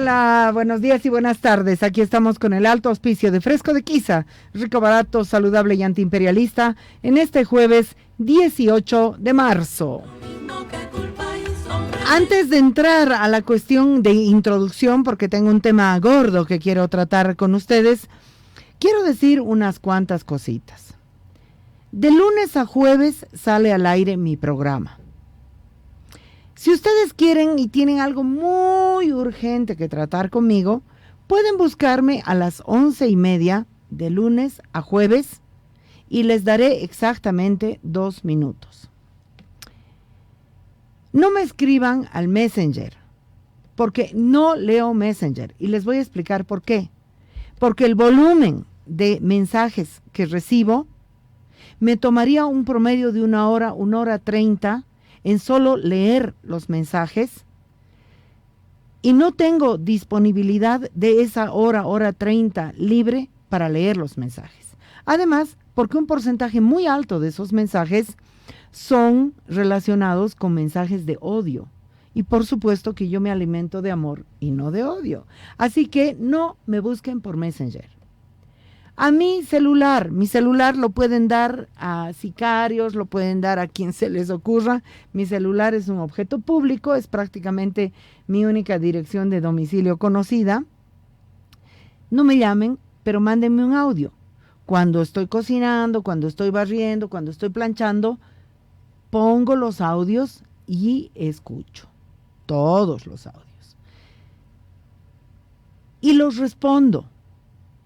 Hola, buenos días y buenas tardes. Aquí estamos con el alto auspicio de Fresco de Quiza, rico, barato, saludable y antiimperialista, en este jueves 18 de marzo. Antes de entrar a la cuestión de introducción, porque tengo un tema gordo que quiero tratar con ustedes, quiero decir unas cuantas cositas. De lunes a jueves sale al aire mi programa. Si ustedes quieren y tienen algo muy urgente que tratar conmigo, pueden buscarme a las 11:30 de lunes a jueves y les daré exactamente 2 minutos. No me escriban al Messenger, porque no leo Messenger y les voy a explicar por qué. Porque el volumen de mensajes que recibo me tomaría un promedio de 1 hora 30 en solo leer los mensajes, y no tengo disponibilidad de esa hora 30 libre para leer los mensajes. Además, porque un porcentaje muy alto de esos mensajes son relacionados con mensajes de odio. Y por supuesto que yo me alimento de amor y no de odio. Así que no me busquen por Messenger. A mi celular lo pueden dar a sicarios, lo pueden dar a quien se les ocurra. Mi celular es un objeto público, es prácticamente mi única dirección de domicilio conocida. No me llamen, pero mándenme un audio. Cuando estoy cocinando, cuando estoy barriendo, cuando estoy planchando, pongo los audios y escucho todos los audios. Y los respondo.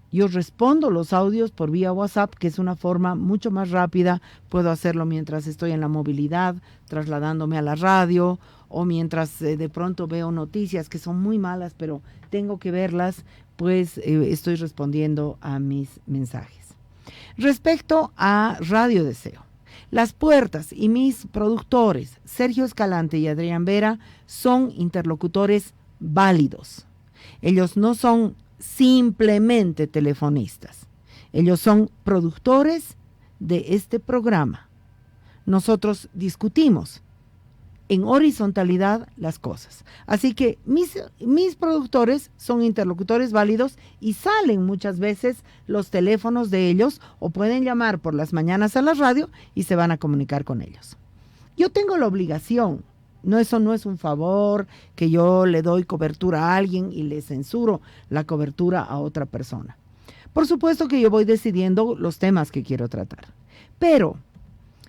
Yo respondo los audios por vía WhatsApp, que es una forma mucho más rápida. Puedo hacerlo mientras estoy en la movilidad, trasladándome a la radio, o mientras de pronto veo noticias que son muy malas, pero tengo que verlas, pues estoy respondiendo a mis mensajes. Respecto a Radio Deseo, Las Puertas y mis productores, Sergio Escalante y Adrián Vera, son interlocutores válidos. Ellos no son simplemente telefonistas. Ellos son productores de este programa. Nosotros discutimos en horizontalidad las cosas. Así que mis productores son interlocutores válidos y salen muchas veces los teléfonos de ellos, o pueden llamar por las mañanas a la radio y se van a comunicar con ellos. Yo tengo la obligación. Eso no es un favor que yo le doy cobertura a alguien y le censuro la cobertura a otra persona. Por supuesto que yo voy decidiendo los temas que quiero tratar. Pero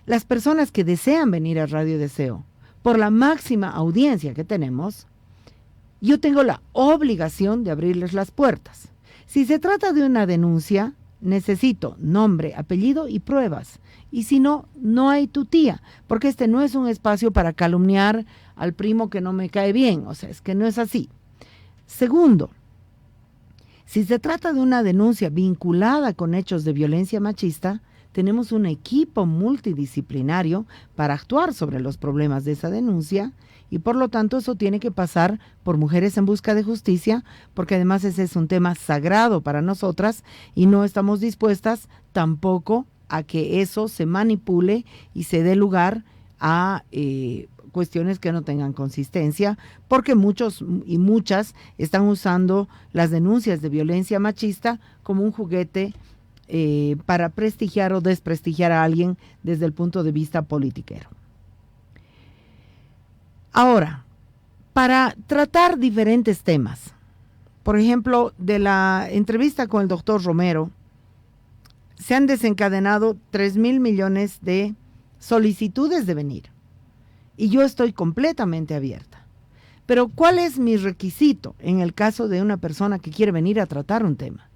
las personas que desean venir a Radio Deseo, por la máxima audiencia que tenemos, yo tengo la obligación de abrirles las puertas. Si se trata de una denuncia, necesito nombre, apellido y pruebas. Y si no, no hay tutía, porque este no es un espacio para calumniar al primo que no me cae bien. O sea, es que no es así. Segundo, si se trata de una denuncia vinculada con hechos de violencia machista, tenemos un equipo multidisciplinario para actuar sobre los problemas de esa denuncia, y por lo tanto eso tiene que pasar por Mujeres en Busca de Justicia, porque además ese es un tema sagrado para nosotras y no estamos dispuestas tampoco a que eso se manipule y se dé lugar a cuestiones que no tengan consistencia, porque muchos y muchas están usando las denuncias de violencia machista como un juguete para prestigiar o desprestigiar a alguien desde el punto de vista politiquero. Ahora, para tratar diferentes temas, por ejemplo, de la entrevista con el doctor Romero, se han desencadenado 3,000 millones de solicitudes de venir. Y yo estoy completamente abierta. Pero ¿cuál es mi requisito en el caso de una persona que quiere venir a tratar un tema?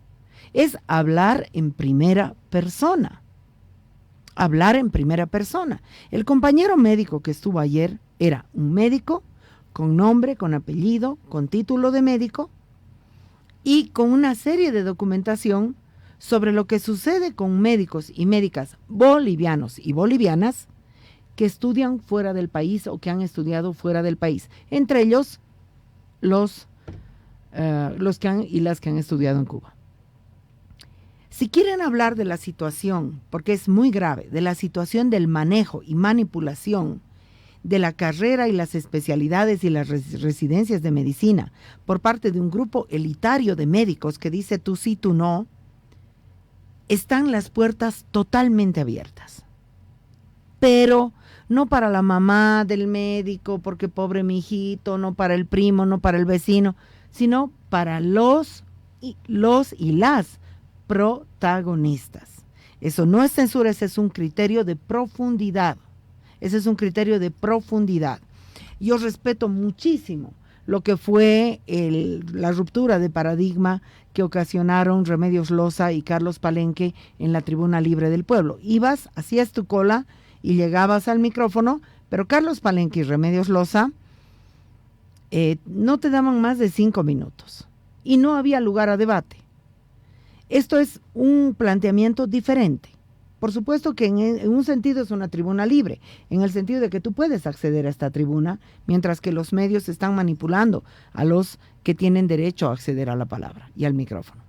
Es hablar en primera persona. Hablar en primera persona. El compañero médico que estuvo ayer era un médico con nombre, con apellido, con título de médico y con una serie de documentación sobre lo que sucede con médicos y médicas bolivianos y bolivianas que estudian fuera del país o que han estudiado fuera del país, entre ellos los que han estudiado en Cuba. Si quieren hablar de la situación, porque es muy grave, de la situación del manejo y manipulación de la carrera y las especialidades y las residencias de medicina por parte de un grupo elitario de médicos que dice tú sí, tú no, están las puertas totalmente abiertas. Pero no para la mamá del médico, porque pobre mi hijito, no para el primo, no para el vecino, sino para los y las protagonistas. Eso no es censura, ese es un criterio de profundidad. Ese es un criterio de profundidad. Yo respeto muchísimo lo que fue la ruptura de paradigma que ocasionaron Remedios Loza y Carlos Palenque en la Tribuna Libre del Pueblo. Ibas, hacías tu cola y llegabas al micrófono, pero Carlos Palenque y Remedios Loza no te daban más de 5 minutos y no había lugar a debate. Esto es un planteamiento diferente. Por supuesto que en un sentido es una tribuna libre, en el sentido de que tú puedes acceder a esta tribuna, mientras que los medios están manipulando a los que tienen derecho a acceder a la palabra y al micrófono.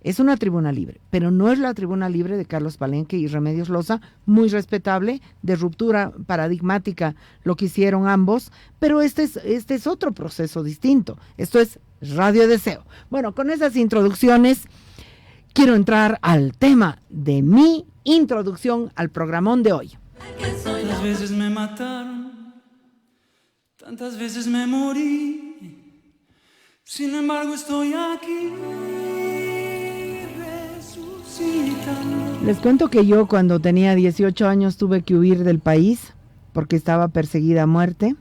Es una tribuna libre, pero no es la tribuna libre de Carlos Palenque y Remedios Loza, muy respetable, de ruptura paradigmática lo que hicieron ambos, pero este es otro proceso distinto. Esto es Radio Deseo. Bueno, con esas introducciones quiero entrar al tema de mi introducción al programón de hoy. Tantas veces me mataron, tantas veces me morí, sin embargo estoy aquí resucitando. Les cuento que yo cuando tenía 18 años tuve que huir del país porque estaba perseguida a muerte,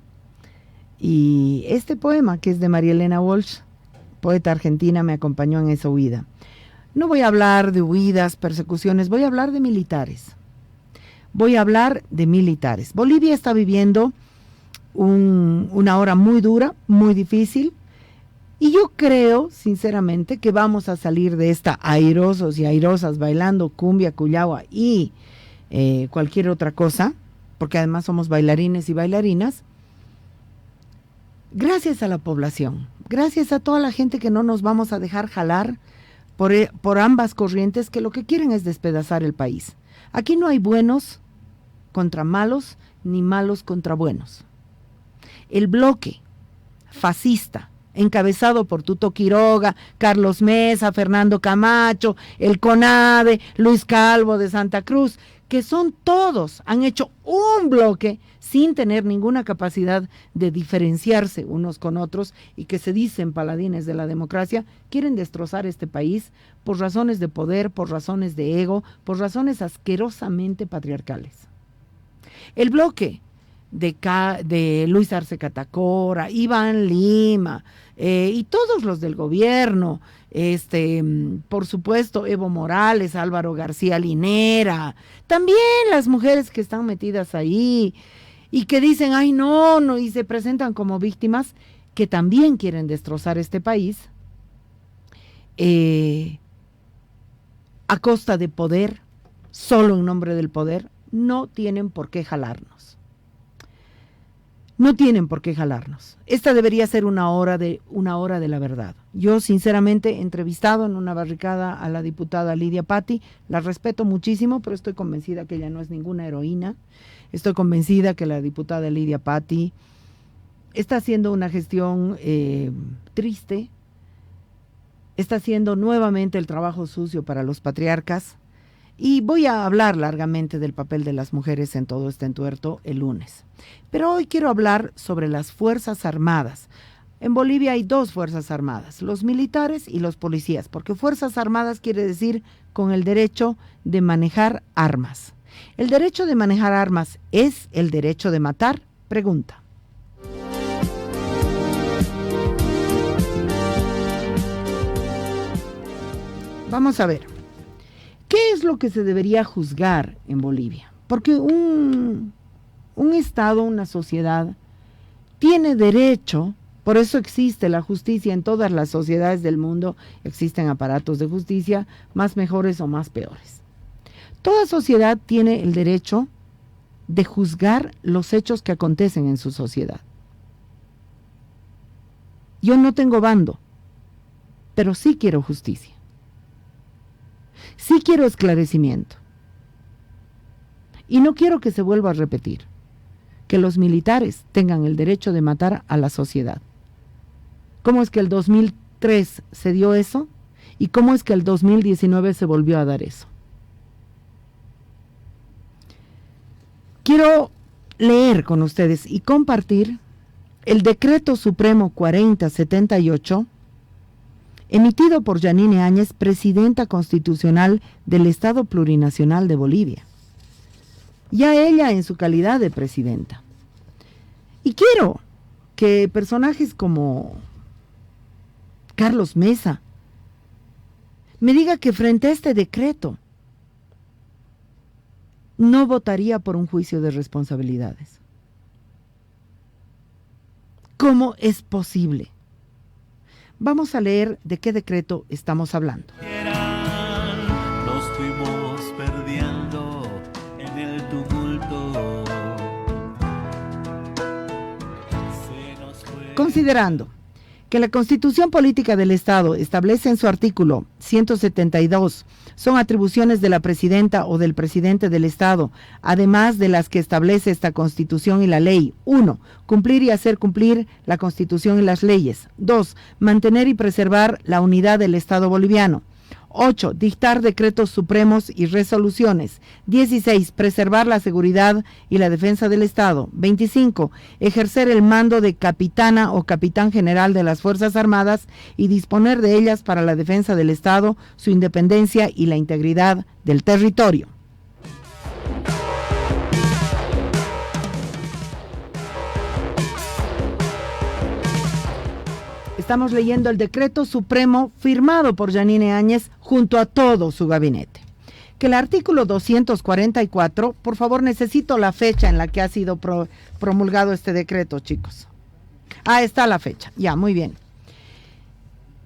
y este poema, que es de María Elena Walsh, poeta argentina, me acompañó en esa huida. No voy a hablar de huidas, persecuciones, voy a hablar de militares. Bolivia está viviendo una hora muy dura, muy difícil, y yo creo, sinceramente, que vamos a salir de esta airosos y airosas bailando cumbia, cuyagua y cualquier otra cosa, porque además somos bailarines y bailarinas, gracias a la población, gracias a toda la gente que no nos vamos a dejar jalar por ambas corrientes que lo que quieren es despedazar el país. Aquí no hay buenos contra malos, ni malos contra buenos. El bloque fascista, encabezado por Tuto Quiroga, Carlos Mesa, Fernando Camacho, el CONADE, Luis Calvo de Santa Cruz, que son todos, han hecho un bloque sin tener ninguna capacidad de diferenciarse unos con otros, y que se dicen paladines de la democracia, quieren destrozar este país por razones de poder, por razones de ego, por razones asquerosamente patriarcales. El bloque de Luis Arce Catacora, Iván Lima y todos los del gobierno, por supuesto Evo Morales, Álvaro García Linera, también las mujeres que están metidas ahí y que dicen ay no, y se presentan como víctimas, que también quieren destrozar este país a costa de poder, solo en nombre del poder. No tienen por qué jalarnos. No tienen por qué jalarnos. Esta debería ser una hora de la verdad. Yo sinceramente he entrevistado en una barricada a la diputada Lidia Patti, la respeto muchísimo, pero estoy convencida que ella no es ninguna heroína. Estoy convencida que la diputada Lidia Patti está haciendo una gestión triste, está haciendo nuevamente el trabajo sucio para los patriarcas. Y voy a hablar largamente del papel de las mujeres en todo este entuerto el lunes. Pero hoy quiero hablar sobre las Fuerzas Armadas. En Bolivia hay 2 Fuerzas Armadas, los militares y los policías, porque Fuerzas Armadas quiere decir con el derecho de manejar armas. ¿El derecho de manejar armas es el derecho de matar? Pregunta. Vamos a ver. ¿Qué es lo que se debería juzgar en Bolivia? Porque un Estado, una sociedad, tiene derecho, por eso existe la justicia en todas las sociedades del mundo, existen aparatos de justicia, más mejores o más peores. Toda sociedad tiene el derecho de juzgar los hechos que acontecen en su sociedad. Yo no tengo bando, pero sí quiero justicia. Sí quiero esclarecimiento. Y no quiero que se vuelva a repetir. que los militares tengan el derecho de matar a la sociedad. ¿Cómo es que el 2003 se dio eso? ¿Y cómo es que el 2019 se volvió a dar eso? Quiero leer con ustedes y compartir el Decreto Supremo 4078, emitido por Yanine Áñez, presidenta constitucional del Estado Plurinacional de Bolivia. Ya ella en su calidad de presidenta. Y quiero que personajes como Carlos Mesa me diga que frente a este decreto no votaría por un juicio de responsabilidades. ¿Cómo es posible? Vamos a leer de qué decreto estamos hablando. Nos fuimos perdiendo en el tumulto. Considerando que la Constitución Política del Estado establece en su artículo 172 son atribuciones de la presidenta o del presidente del Estado, además de las que establece esta Constitución y la ley. 1. Cumplir y hacer cumplir la Constitución y las leyes. 2. Mantener y preservar la unidad del Estado boliviano. 8. Dictar decretos supremos y resoluciones. 16. Preservar la seguridad y la defensa del Estado. 25. Ejercer el mando de capitana o capitán general de las Fuerzas Armadas y disponer de ellas para la defensa del Estado, su independencia y la integridad del territorio. Estamos leyendo el decreto supremo firmado por Yanine Áñez junto a todo su gabinete. Que el artículo 244, por favor necesito la fecha en la que ha sido promulgado este decreto, chicos. Está la fecha, ya, muy bien.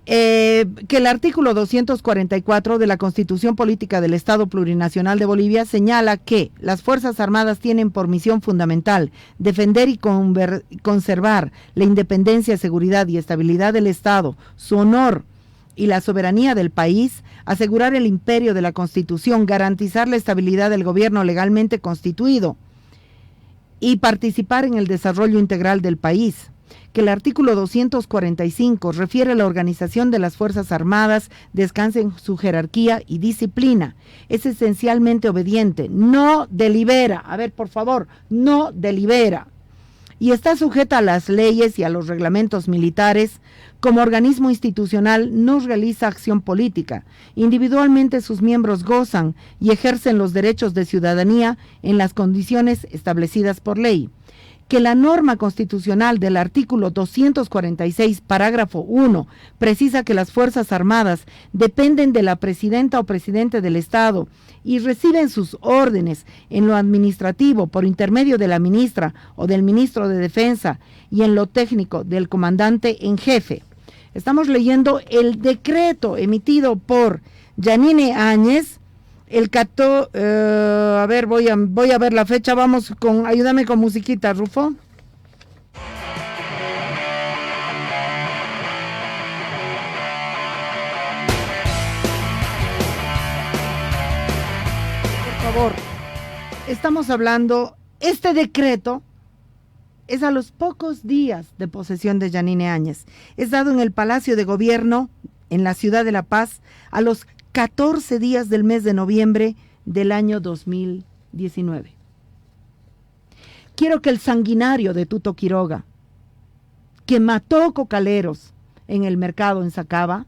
Que el artículo 244 de la Constitución Política del Estado Plurinacional de Bolivia señala que las Fuerzas Armadas tienen por misión fundamental defender y conservar la independencia, seguridad y estabilidad del Estado, su honor y la soberanía del país, asegurar el imperio de la Constitución, garantizar la estabilidad del gobierno legalmente constituido y participar en el desarrollo integral del país. Que el artículo 245 refiere a la organización de las Fuerzas Armadas, descansa en su jerarquía y disciplina. Es esencialmente obediente, no delibera. A ver, por favor, no delibera. Y está sujeta a las leyes y a los reglamentos militares. Como organismo institucional no realiza acción política. Individualmente sus miembros gozan y ejercen los derechos de ciudadanía en las condiciones establecidas por ley. Que la norma constitucional del artículo 246, parágrafo 1, precisa que las Fuerzas Armadas dependen de la presidenta o presidente del Estado y reciben sus órdenes en lo administrativo por intermedio de la ministra o del ministro de Defensa y en lo técnico del comandante en jefe. Estamos leyendo el decreto emitido por Yanine Áñez. A ver, voy a ver la fecha. Vamos con, ayúdame con musiquita, Rufo. Por favor, estamos hablando, este decreto es a los pocos días de posesión de Yanine Áñez. Es dado en el Palacio de Gobierno, en la ciudad de La Paz, a los 14 días del mes de noviembre del año 2019. Quiero que el sanguinario de Tuto Quiroga, que mató cocaleros en el mercado en Sacaba,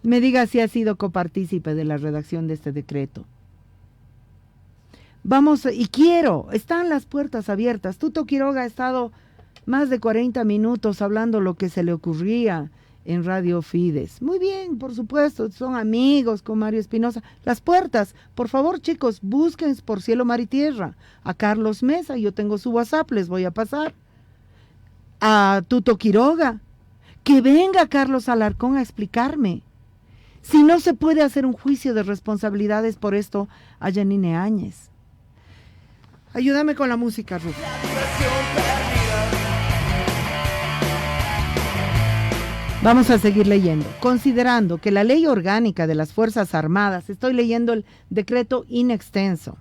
me diga si ha sido copartícipe de la redacción de este decreto. Están las puertas abiertas. Tuto Quiroga ha estado más de 40 minutos hablando lo que se le ocurría en Radio Fides. Muy bien, por supuesto, son amigos con Mario Espinosa. Las puertas, por favor, chicos, busquen por cielo, mar y tierra a Carlos Mesa. Yo tengo su WhatsApp, les voy a pasar. A Tuto Quiroga. Que venga Carlos Alarcón a explicarme. Si no se puede hacer un juicio de responsabilidades por esto a Yanine Áñez. Ayúdame con la música, Rufo. Vamos a seguir leyendo. Considerando que la ley orgánica de las Fuerzas Armadas, estoy leyendo el decreto in extenso,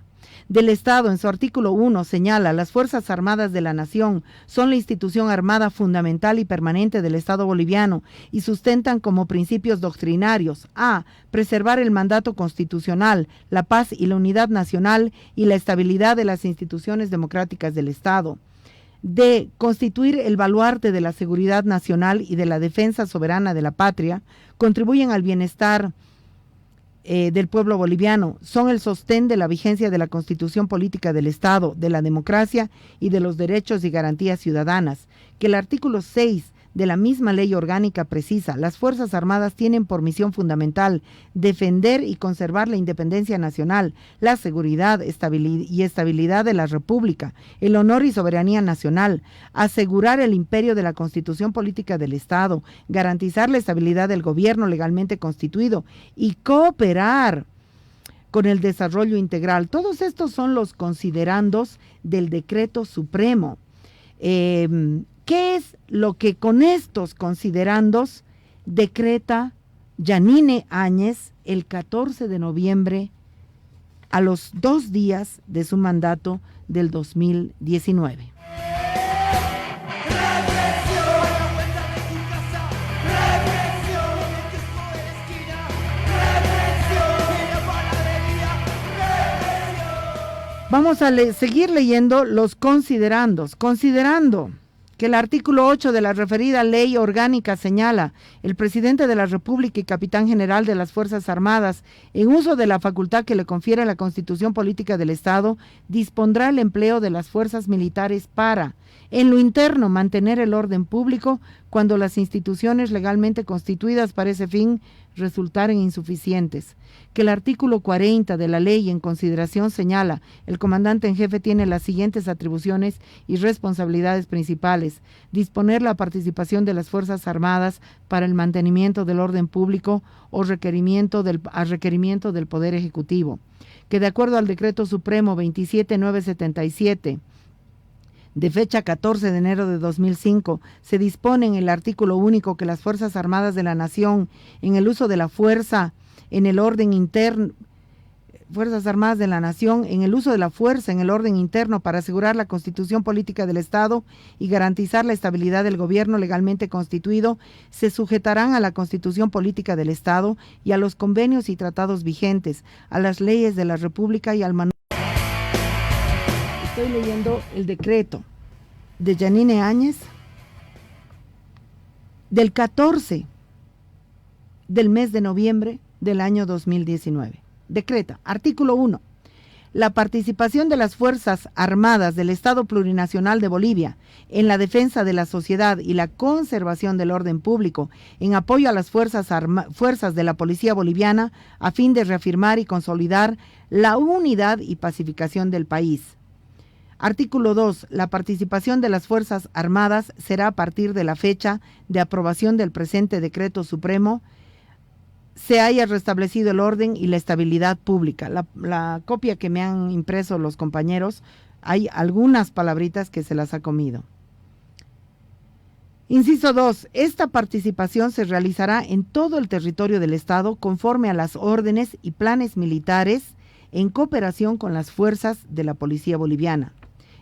del Estado, en su artículo 1, señala: las Fuerzas Armadas de la Nación son la institución armada fundamental y permanente del Estado boliviano y sustentan como principios doctrinarios: a. preservar el mandato constitucional, la paz y la unidad nacional y la estabilidad de las instituciones democráticas del Estado; de constituir el baluarte de la seguridad nacional y de la defensa soberana de la patria, contribuyen al bienestar del pueblo boliviano, son el sostén de la vigencia de la Constitución Política del Estado, de la democracia y de los derechos y garantías ciudadanas, que el artículo 6 de la misma ley orgánica precisa: las Fuerzas Armadas tienen por misión fundamental defender y conservar la independencia nacional, la seguridad y estabilidad de la República, el honor y soberanía nacional, asegurar el imperio de la Constitución Política del Estado, garantizar la estabilidad del gobierno legalmente constituido y cooperar con el desarrollo integral. Todos estos son los considerandos del decreto supremo. ¿Qué es lo que con estos considerandos decreta Yanine Áñez el 14 de noviembre, a los 2 días de su mandato del 2019? Vamos a seguir leyendo los considerandos. Considerando que el artículo 8 de la referida ley orgánica señala: el presidente de la República y capitán general de las Fuerzas Armadas, en uso de la facultad que le confiere la Constitución Política del Estado, dispondrá el empleo de las fuerzas militares para, en lo interno, mantener el orden público cuando las instituciones legalmente constituidas para ese fin resultaren insuficientes. Que el artículo 40 de la ley en consideración señala: el comandante en jefe tiene las siguientes atribuciones y responsabilidades principales: disponer la participación de las Fuerzas Armadas para el mantenimiento del orden público o a requerimiento del Poder Ejecutivo. Que de acuerdo al Decreto Supremo 27977, de fecha 14 de enero de 2005, se dispone en el artículo único que las Fuerzas Armadas de la Nación, en el uso de la fuerza en el orden interno, Fuerzas Armadas de la Nación, en el uso de la fuerza en el orden interno para asegurar la Constitución Política del Estado y garantizar la estabilidad del gobierno legalmente constituido, se sujetarán a la Constitución Política del Estado y a los convenios y tratados vigentes, a las leyes de la República y al manual. Estoy leyendo el decreto de Yanine Áñez del 14 del mes de noviembre del año 2019. Decreta, artículo 1. La participación de las Fuerzas Armadas del Estado Plurinacional de Bolivia en la defensa de la sociedad y la conservación del orden público, en apoyo a las fuerzas de la Policía Boliviana, a fin de reafirmar y consolidar la unidad y pacificación del país. Artículo 2. La participación de las Fuerzas Armadas será a partir de la fecha de aprobación del presente decreto supremo se haya restablecido el orden y la estabilidad pública. La copia que me han impreso los compañeros, hay algunas palabritas que se las ha comido. Inciso 2. Esta participación se realizará en todo el territorio del Estado conforme a las órdenes y planes militares en cooperación con las fuerzas de la Policía Boliviana.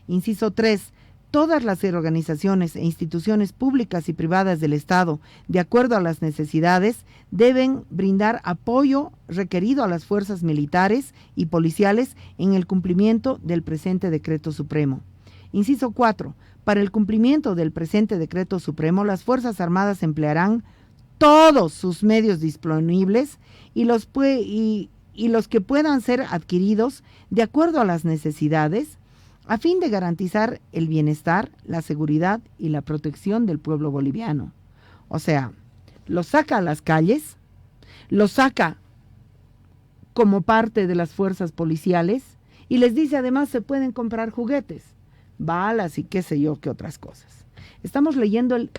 Inciso 3. Todas las organizaciones e instituciones públicas y privadas del Estado, de acuerdo a las necesidades, deben brindar apoyo requerido a las fuerzas militares y policiales en el cumplimiento del presente decreto supremo. Inciso 4. Para el cumplimiento del presente decreto supremo, las Fuerzas Armadas emplearán todos sus medios disponibles y los que puedan ser adquiridos de acuerdo a las necesidades, a fin de garantizar el bienestar, la seguridad y la protección del pueblo boliviano. O sea, los saca a las calles, los saca como parte de las fuerzas policiales y les dice además se pueden comprar juguetes, balas y qué sé yo qué otras cosas. Estamos leyendo el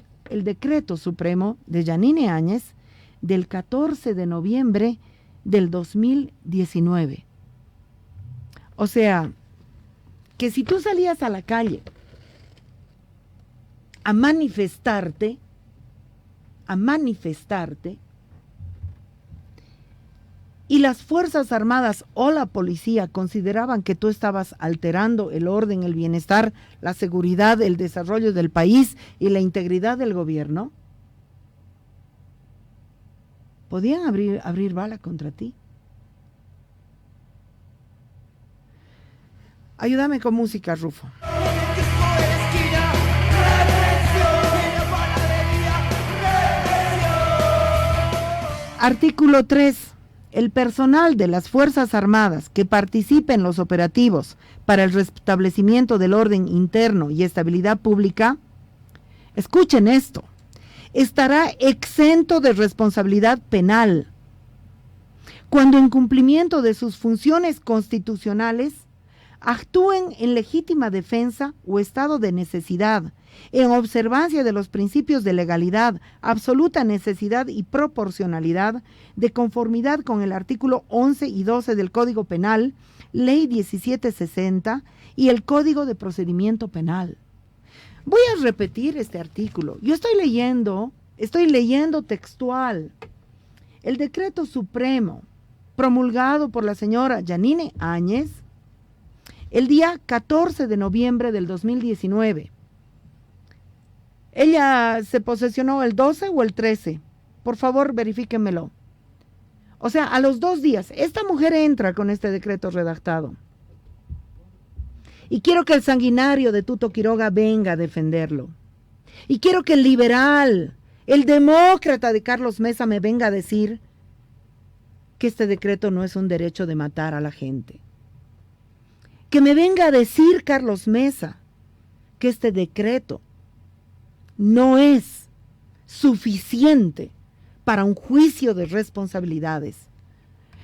decreto supremo de Yanine Áñez del 14 de noviembre del 2019. O sea, que si tú salías a la calle a manifestarte, y las Fuerzas Armadas o la policía consideraban que tú estabas alterando el orden, el bienestar, la seguridad, el desarrollo del país y la integridad del gobierno, podían abrir bala contra ti. Ayúdame con música, Rufo. Artículo 3. El personal de las Fuerzas Armadas que participe en los operativos para el restablecimiento del orden interno y estabilidad pública, escuchen esto, estará exento de responsabilidad penal cuando en cumplimiento de sus funciones constitucionales actúen en legítima defensa o estado de necesidad, en observancia de los principios de legalidad, absoluta necesidad y proporcionalidad, de conformidad con el artículo 11 y 12 del Código Penal, Ley 1760 y el Código de Procedimiento Penal. Voy a repetir este artículo. Yo estoy leyendo textual. El decreto supremo promulgado por la señora Yanine Áñez el día 14 de noviembre del 2019. Ella se posesionó el 12 o el 13. Por favor, verifíquenmelo. O sea, a los 2 días, esta mujer entra con este decreto redactado. Y quiero que el sanguinario de Tuto Quiroga venga a defenderlo. Y quiero que el liberal, el demócrata de Carlos Mesa me venga a decir que este decreto no es un derecho de matar a la gente. Que me venga a decir Carlos Mesa que este decreto no es suficiente para un juicio de responsabilidades.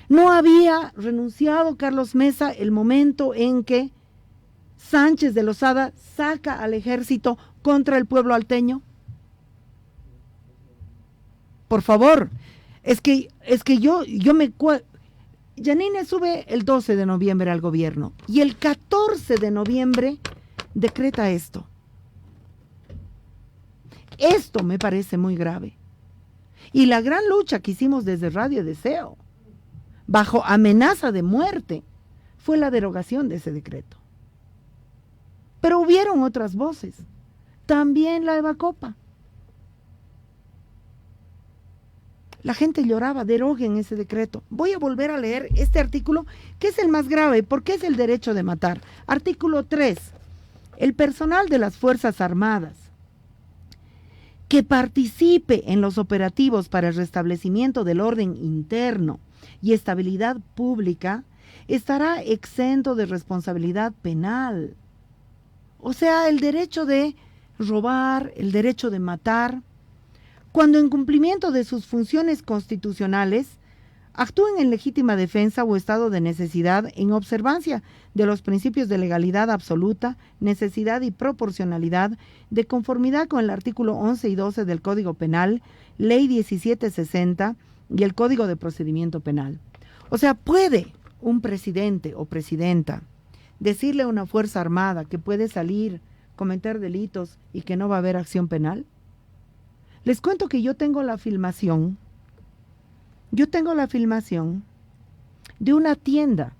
¿No había renunciado Carlos Mesa el momento en que Sánchez de Lozada saca al ejército contra el pueblo alteño? Por favor, es que yo me... Yanine sube el 12 de noviembre al gobierno y el 14 de noviembre decreta esto. Esto me parece muy grave. Y la gran lucha que hicimos desde Radio Deseo, bajo amenaza de muerte, fue la derogación de ese decreto. Pero hubieron otras voces, también la Evacopa. La gente lloraba, deroguen ese decreto. Voy a volver a leer este artículo, que es el más grave, porque es el derecho de matar. Artículo 3. El personal de las Fuerzas Armadas que participe en los operativos para el restablecimiento del orden interno y estabilidad pública estará exento de responsabilidad penal. O sea, el derecho de robar, el derecho de matar, cuando en cumplimiento de sus funciones constitucionales actúen en legítima defensa o estado de necesidad en observancia de los principios de legalidad absoluta, necesidad y proporcionalidad, de conformidad con el artículo 11 y 12 del Código Penal, Ley 1760 y el Código de Procedimiento Penal. O sea, ¿puede un presidente o presidenta decirle a una fuerza armada que puede salir, cometer delitos y que no va a haber acción penal? Les cuento que yo tengo la filmación de una tienda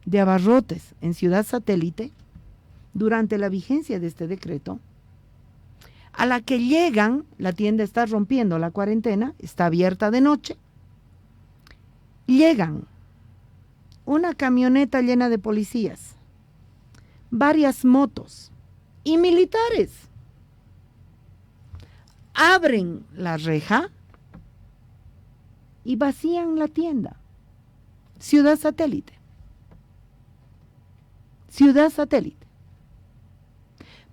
de abarrotes en Ciudad Satélite durante la vigencia de este decreto, a la que llegan, la tienda está rompiendo la cuarentena, está abierta de noche, llegan una camioneta llena de policías, varias motos y militares. Abren la reja y vacían la tienda. Ciudad Satélite. Ciudad Satélite.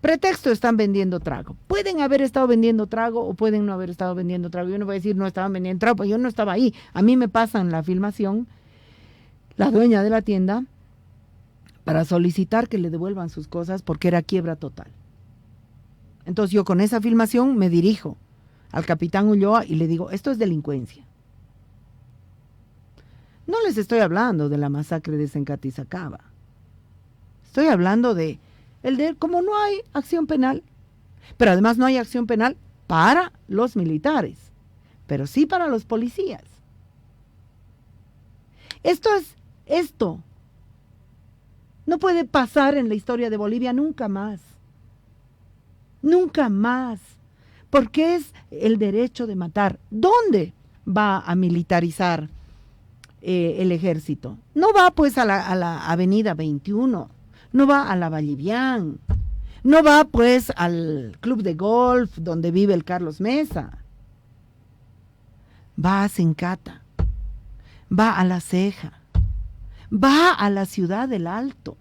Pretexto, están vendiendo trago. Pueden haber estado vendiendo trago o pueden no haber estado vendiendo trago. Yo no voy a decir no estaban vendiendo trago, pues yo no estaba ahí. A mí me pasan la filmación, la dueña de la tienda, para solicitar que le devuelvan sus cosas porque era quiebra total. Entonces yo con esa filmación me dirijo al capitán Ulloa y le digo, esto es delincuencia. No les estoy hablando de la masacre de Sencatizacaba. Estoy hablando de como no hay acción penal, pero además no hay acción penal para los militares, pero sí para los policías. Esto no puede pasar en la historia de Bolivia nunca más. Nunca más. Porque es el derecho de matar. ¿Dónde va a militarizar el ejército? No va pues a la avenida 21, no va a la Vallivian, no va pues al club de golf donde vive el Carlos Mesa. Va a Sencata, va a La Ceja, va a la ciudad del Alto.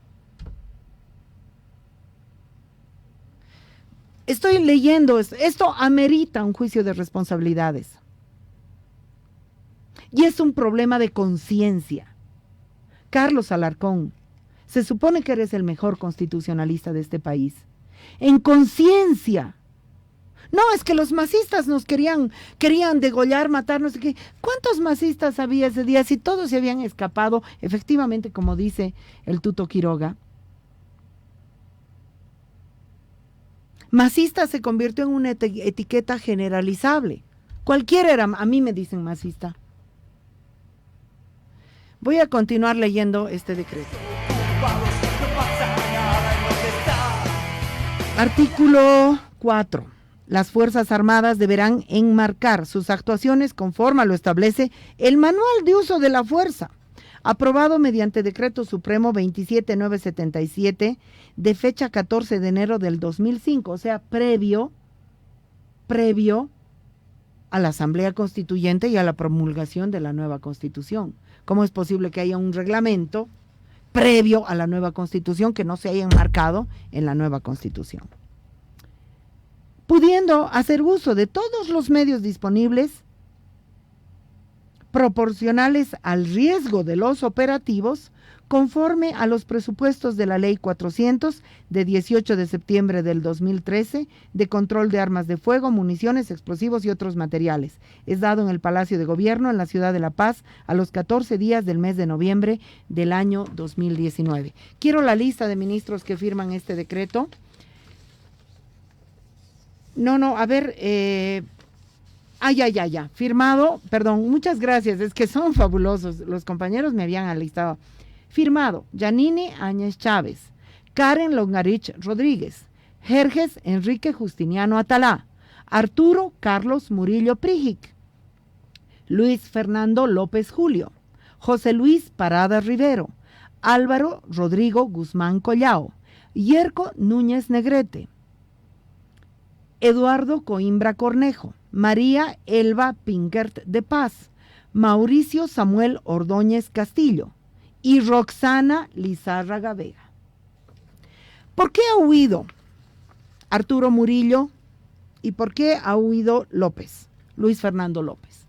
Estoy leyendo esto amerita un juicio de responsabilidades. Y es un problema de conciencia. Carlos Alarcón, se supone que eres el mejor constitucionalista de este país. En conciencia. No, es que los masistas nos querían degollar, matar, no sé qué. ¿Cuántos masistas había ese día? Si todos se habían escapado, efectivamente, como dice el Tuto Quiroga. Masista se convirtió en una etiqueta generalizable. Cualquiera era, a mí me dicen masista. Voy a continuar leyendo este decreto. Artículo 4. Las Fuerzas Armadas deberán enmarcar sus actuaciones conforme lo establece el Manual de Uso de la Fuerza, aprobado mediante Decreto Supremo 27977 de fecha 14 de enero del 2005, o sea, previo a la Asamblea Constituyente y a la promulgación de la nueva Constitución. ¿Cómo es posible que haya un reglamento previo a la nueva Constitución que no se haya enmarcado en la nueva Constitución? Pudiendo hacer uso de todos los medios disponibles proporcionales al riesgo de los operativos conforme a los presupuestos de la Ley 400 de 18 de septiembre del 2013 de control de armas de fuego, municiones, explosivos y otros materiales. Es dado en el Palacio de Gobierno en la ciudad de La Paz a los 14 días del mes de noviembre del año 2019. Quiero la lista de ministros que firman este decreto. Ya, firmado, perdón, muchas gracias, es que son fabulosos, los compañeros me habían alistado. Firmado, Yanine Áñez Chávez, Karen Longarich Rodríguez, Jerjes Enrique Justiniano Atalá, Arturo Carlos Murillo Prijic, Luis Fernando López Julio, José Luis Parada Rivero, Álvaro Rodrigo Guzmán Collao, Yerko Núñez Negrete, Eduardo Coimbra Cornejo, María Elba Pinkert de Paz, Mauricio Samuel Ordóñez Castillo y Roxana Lizárraga Vega. ¿Por qué ha huido Arturo Murillo y por qué ha huido Luis Fernando López?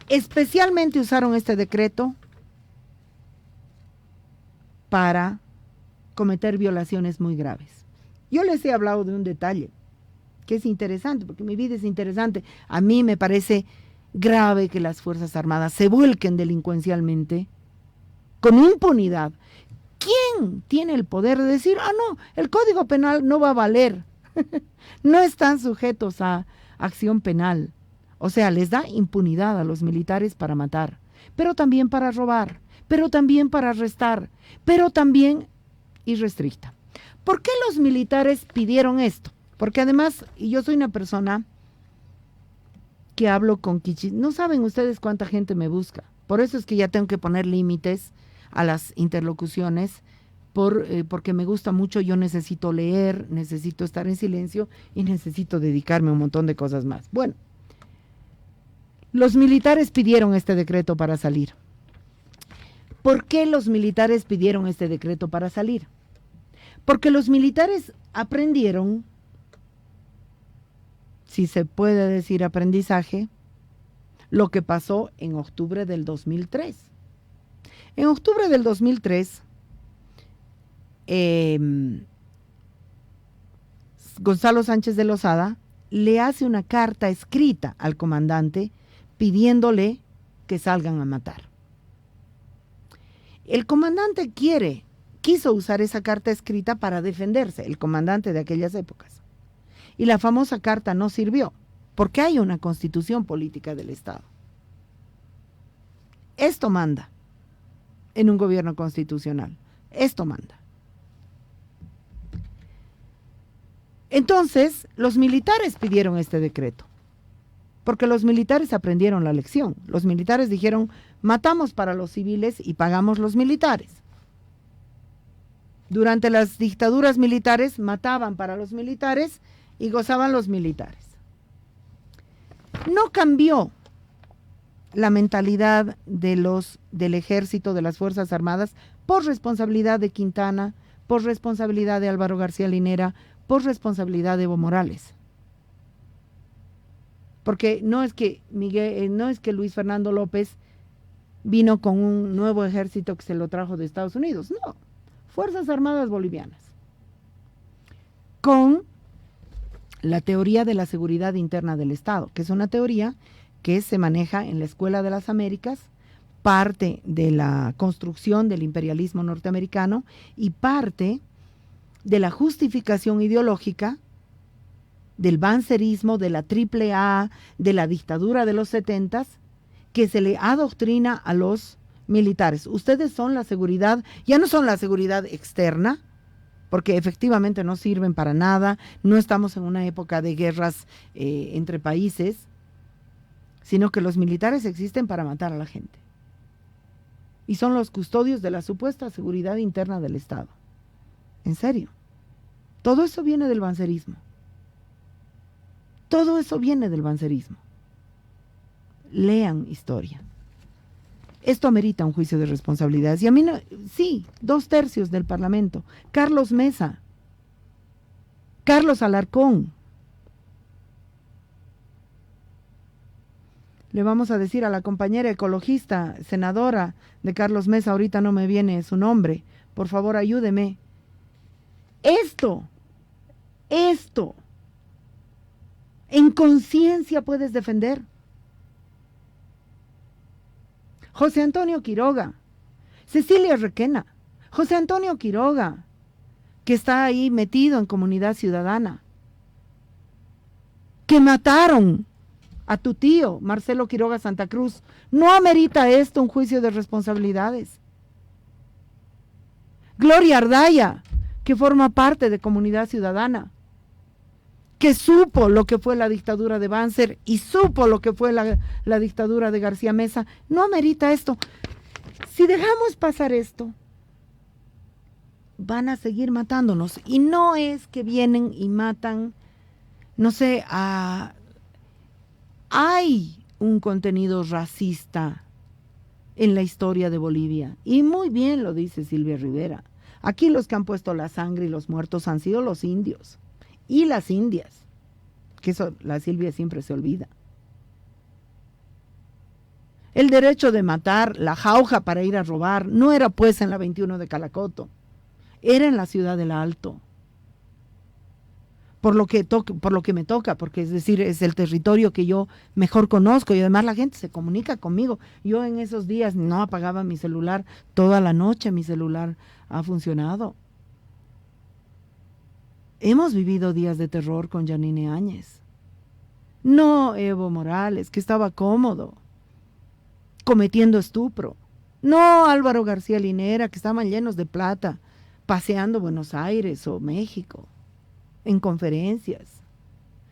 Especialmente usaron este decreto para cometer violaciones muy graves. Yo les he hablado de un detalle que es interesante, porque mi vida es interesante. A mí me parece grave que las Fuerzas Armadas se vuelquen delincuencialmente con impunidad. ¿Quién tiene el poder de decir, no, el Código Penal no va a valer? No están sujetos a acción penal. O sea, les da impunidad a los militares para matar, pero también para robar, pero también para arrestar, pero también irrestricta. ¿Por qué los militares pidieron esto? Porque además, y yo soy una persona que hablo con quichis, no saben ustedes cuánta gente me busca. Por eso es que ya tengo que poner límites a las interlocuciones, porque me gusta mucho, yo necesito leer, necesito estar en silencio y necesito dedicarme a un montón de cosas más. Bueno, los militares pidieron este decreto para salir. ¿Por qué los militares pidieron este decreto para salir? Porque los militares aprendieron, si se puede decir aprendizaje, lo que pasó en octubre del 2003. En octubre del 2003, Gonzalo Sánchez de Lozada le hace una carta escrita al comandante pidiéndole que salgan a matar. El comandante quiso usar esa carta escrita para defenderse, el comandante de aquellas épocas. Y la famosa carta no sirvió, porque hay una constitución política del Estado. Esto manda en un gobierno constitucional. Esto manda. Entonces, los militares pidieron este decreto, porque los militares aprendieron la lección. Los militares dijeron, matamos para los civiles y pagamos los militares. Durante las dictaduras militares, mataban para los militares y gozaban los militares. No cambió la mentalidad del ejército, de las Fuerzas Armadas, por responsabilidad de Quintana, por responsabilidad de Álvaro García Linera, por responsabilidad de Evo Morales. Porque no es que Luis Fernando López vino con un nuevo ejército que se lo trajo de Estados Unidos, no, Fuerzas Armadas bolivianas, con la teoría de la seguridad interna del Estado, que es una teoría que se maneja en la Escuela de las Américas, parte de la construcción del imperialismo norteamericano y parte de la justificación ideológica del bancerismo, de la AAA, de la dictadura de los 70s, que se le adoctrina a los militares. Ustedes son la seguridad, ya no son la seguridad externa, porque efectivamente no sirven para nada, no estamos en una época de guerras entre países, sino que los militares existen para matar a la gente. Y son los custodios de la supuesta seguridad interna del Estado. En serio. Todo eso viene del bancerismo. Todo eso viene del bancerismo. Lean historia. Esto amerita un juicio de responsabilidades. Y a mí no, sí, 2/3 del Parlamento. Carlos Mesa, Carlos Alarcón. Le vamos a decir a la compañera ecologista, senadora de Carlos Mesa, ahorita no me viene su nombre, por favor ayúdeme. Esto, en conciencia puedes defender. José Antonio Quiroga, Cecilia Requena, José Antonio Quiroga, que está ahí metido en Comunidad Ciudadana, que mataron a tu tío, Marcelo Quiroga Santa Cruz. ¿No amerita esto un juicio de responsabilidades? Gloria Ardaya, que forma parte de Comunidad Ciudadana, que supo lo que fue la dictadura de Banzer y supo lo que fue la dictadura de García Mesa, no amerita esto. Si dejamos pasar esto, van a seguir matándonos. Y no es que vienen y matan, no sé, hay un contenido racista en la historia de Bolivia. Y muy bien lo dice Silvia Rivera. Aquí los que han puesto la sangre y los muertos han sido los indios y las indias, que eso la Silvia siempre se olvida. El derecho de matar, la jauja para ir a robar, no era pues en la 21 de Calacoto, era en la ciudad del Alto. Por lo que me toca, porque es decir, es el territorio que yo mejor conozco y además la gente se comunica conmigo. Yo en esos días no apagaba mi celular, toda la noche mi celular ha funcionado. Hemos vivido días de terror con Yanine Áñez. No Evo Morales, que estaba cómodo, cometiendo estupro. No Álvaro García Linera, que estaban llenos de plata, paseando Buenos Aires o México, en conferencias.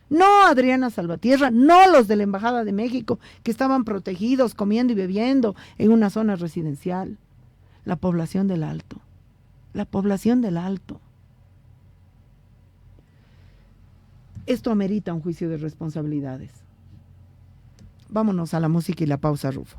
No Adriana Salvatierra, no los de la Embajada de México, que estaban protegidos, comiendo y bebiendo en una zona residencial. La población del Alto. La población del Alto. Esto amerita un juicio de responsabilidades. Vámonos a la música y la pausa, Rufo.